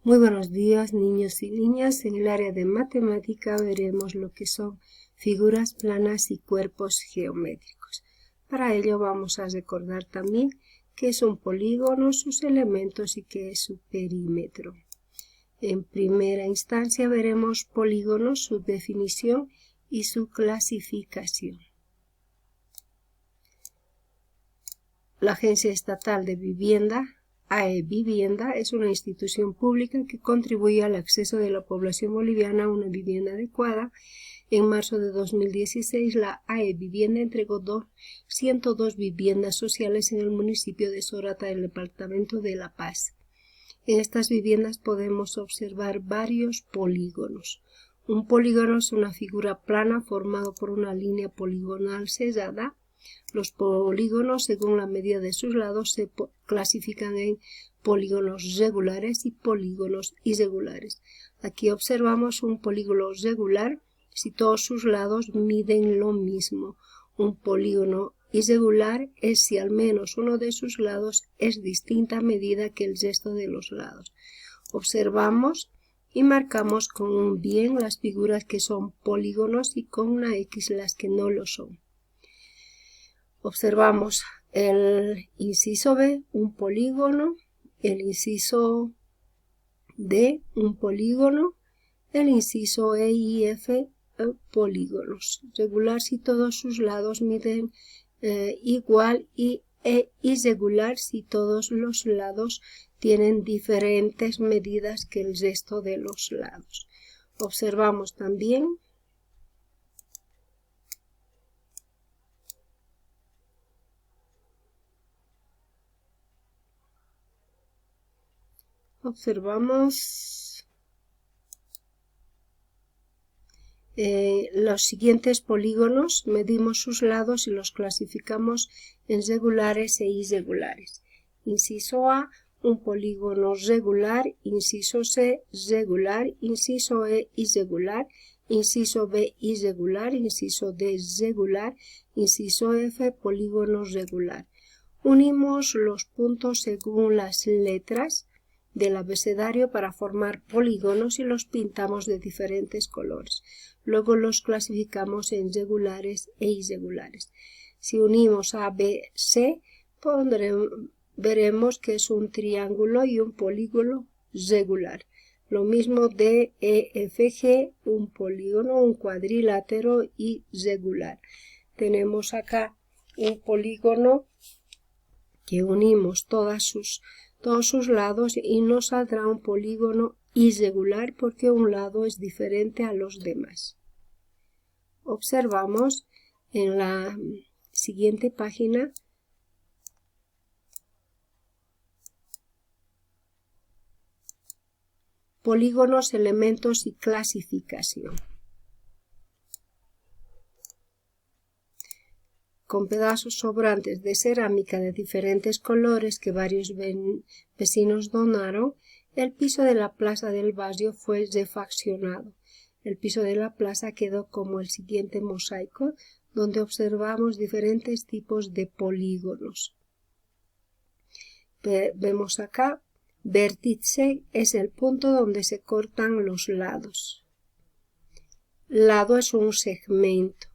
Muy buenos días, niños y niñas. En el área de matemática veremos lo que son figuras planas y cuerpos geométricos. Para ello vamos a recordar también qué es un polígono, sus elementos y qué es su perímetro. En primera instancia veremos polígonos, su definición y su clasificación. La Agencia Estatal de Vivienda, AEVivienda, es una institución pública que contribuye al acceso de la población boliviana a una vivienda adecuada. En marzo de 2016, la AEVivienda entregó 102 viviendas sociales en el municipio de Sorata, del departamento de La Paz. En estas viviendas podemos observar varios polígonos. Un polígono es una figura plana formada por una línea poligonal sellada. Los polígonos, según la medida de sus lados, se clasifican en polígonos regulares y polígonos irregulares. Aquí observamos un polígono regular si todos sus lados miden lo mismo. Un polígono irregular es si al menos uno de sus lados es distinta medida que el resto de los lados. Observamos y marcamos con un bien las figuras que son polígonos y con una X las que no lo son. Observamos el inciso B, un polígono, el inciso D, un polígono, el inciso E y F, polígonos. Regular si todos sus lados miden igual y irregular si todos los lados tienen diferentes medidas que el resto de los lados. Observamos también los siguientes polígonos, medimos sus lados y los clasificamos en regulares e irregulares. Inciso A, un polígono regular, inciso C, regular, inciso E, irregular, inciso B, irregular, inciso D, regular, inciso F, polígono regular. Unimos los puntos según las letras del abecedario para formar polígonos y los pintamos de diferentes colores. Luego los clasificamos en regulares e irregulares. Si unimos A, B, C, veremos que es un triángulo y un polígono regular. Lo mismo D, E, F, G, un polígono, un cuadrilátero y regular. Tenemos acá un polígono que unimos todos sus lados y nos saldrá un polígono irregular porque un lado es diferente a los demás. Observamos en la siguiente página polígonos, elementos y clasificación. Con pedazos sobrantes de cerámica de diferentes colores que varios vecinos donaron, el piso de la plaza del barrio fue refaccionado. El piso de la plaza quedó como el siguiente mosaico, donde observamos diferentes tipos de polígonos. Vemos acá, vértice es el punto donde se cortan los lados. Lado es un segmento.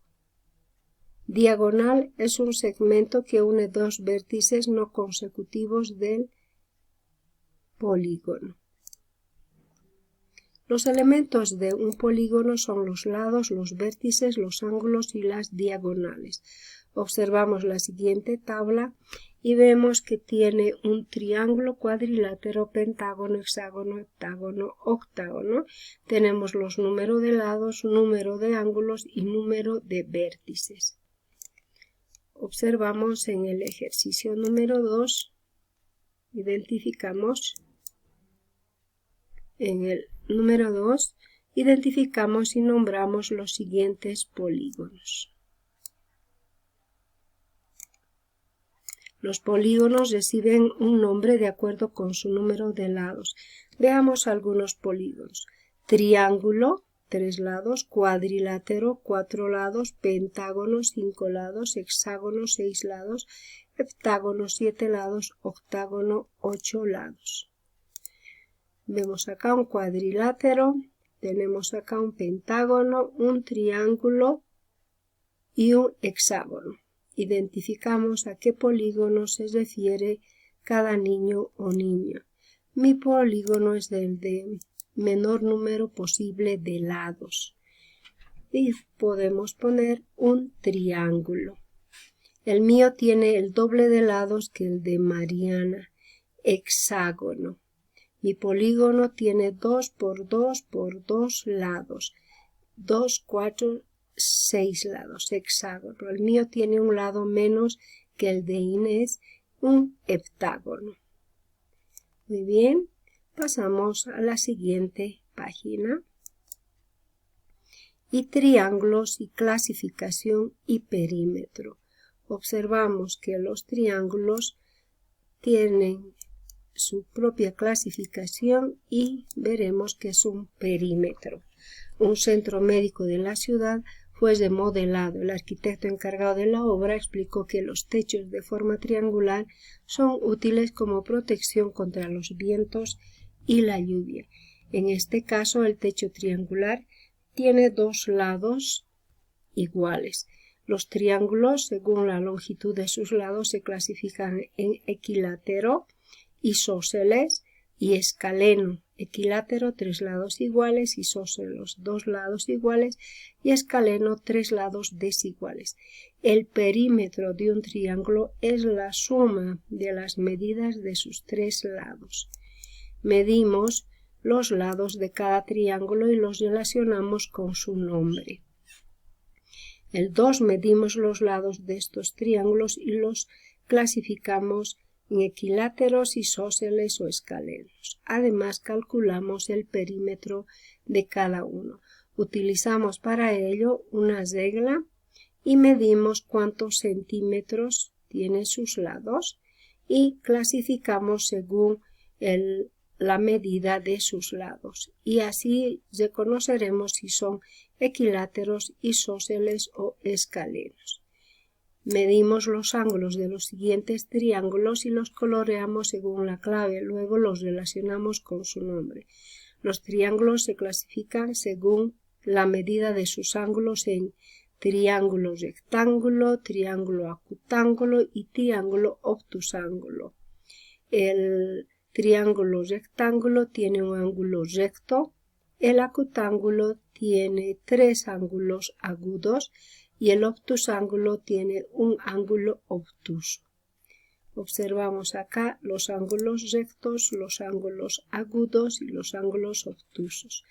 Diagonal es un segmento que une dos vértices no consecutivos del polígono. Los elementos de un polígono son los lados, los vértices, los ángulos y las diagonales. Observamos la siguiente tabla y vemos que tiene un triángulo, cuadrilátero, pentágono, hexágono, heptágono, octágono. Tenemos los números de lados, número de ángulos y número de vértices. Observamos en el ejercicio número 2, identificamos y nombramos los siguientes polígonos. Los polígonos reciben un nombre de acuerdo con su número de lados. Veamos algunos polígonos. Triángulo, 3 lados, cuadrilátero, 4 lados, pentágono, 5 lados, hexágono, 6 lados, heptágono, 7 lados, octágono, 8 lados. Vemos acá un cuadrilátero, tenemos acá un pentágono, un triángulo y un hexágono. Identificamos a qué polígono se refiere cada niño o niña. Mi polígono es el de menor número posible de lados. Y podemos poner un triángulo. El mío tiene el doble de lados que el de Mariana. Hexágono. Mi polígono tiene 2 por 2 por 2 lados. 2, 4, 6 lados. Hexágono. El mío tiene un lado menos que el de Inés, un heptágono. Muy bien. Pasamos a la siguiente página. Y triángulos y clasificación y perímetro. Observamos que los triángulos tienen su propia clasificación y veremos que es un perímetro. Un centro médico de la ciudad fue remodelado. El arquitecto encargado de la obra explicó que los techos de forma triangular son útiles como protección contra los vientos y la lluvia. En este caso, el techo triangular tiene 2 lados iguales. Los triángulos, según la longitud de sus lados, se clasifican en equilátero, isósceles y escaleno. Equilátero, 3 lados iguales, isósceles, 2 lados iguales y escaleno, 3 lados desiguales. El perímetro de un triángulo es la suma de las medidas de sus 3 lados. Medimos los lados de cada triángulo y los relacionamos con su nombre. El 2 medimos los lados de estos triángulos y los clasificamos en equiláteros, isósceles o escalenos. Además, calculamos el perímetro de cada uno. Utilizamos para ello una regla y medimos cuántos centímetros tienen sus lados y clasificamos según la medida de sus lados. Y así reconoceremos si son equiláteros, isósceles o escalenos. Medimos los ángulos de los siguientes triángulos y los coloreamos según la clave, luego los relacionamos con su nombre. Los triángulos se clasifican según la medida de sus ángulos en triángulo rectángulo, triángulo acutángulo y triángulo obtusángulo. El triángulo rectángulo tiene un ángulo recto, el acutángulo tiene 3 ángulos agudos y el obtusángulo tiene un ángulo obtuso. Observamos acá los ángulos rectos, los ángulos agudos y los ángulos obtusos.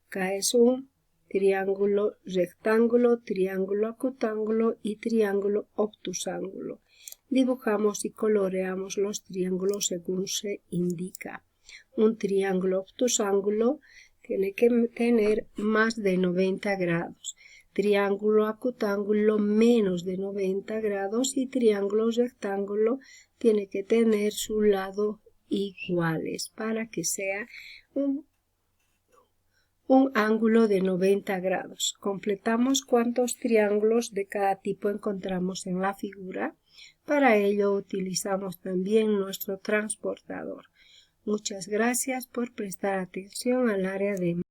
Acá es un triángulo rectángulo, triángulo acutángulo y triángulo obtusángulo. Dibujamos y coloreamos los triángulos según se indica. Un triángulo obtusángulo tiene que tener más de 90 grados. Triángulo acutángulo menos de 90 grados y triángulo rectángulo tiene que tener su lado iguales para que sea un ángulo de 90 grados. Completamos cuántos triángulos de cada tipo encontramos en la figura. Para ello utilizamos también nuestro transportador. Muchas gracias por prestar atención al área de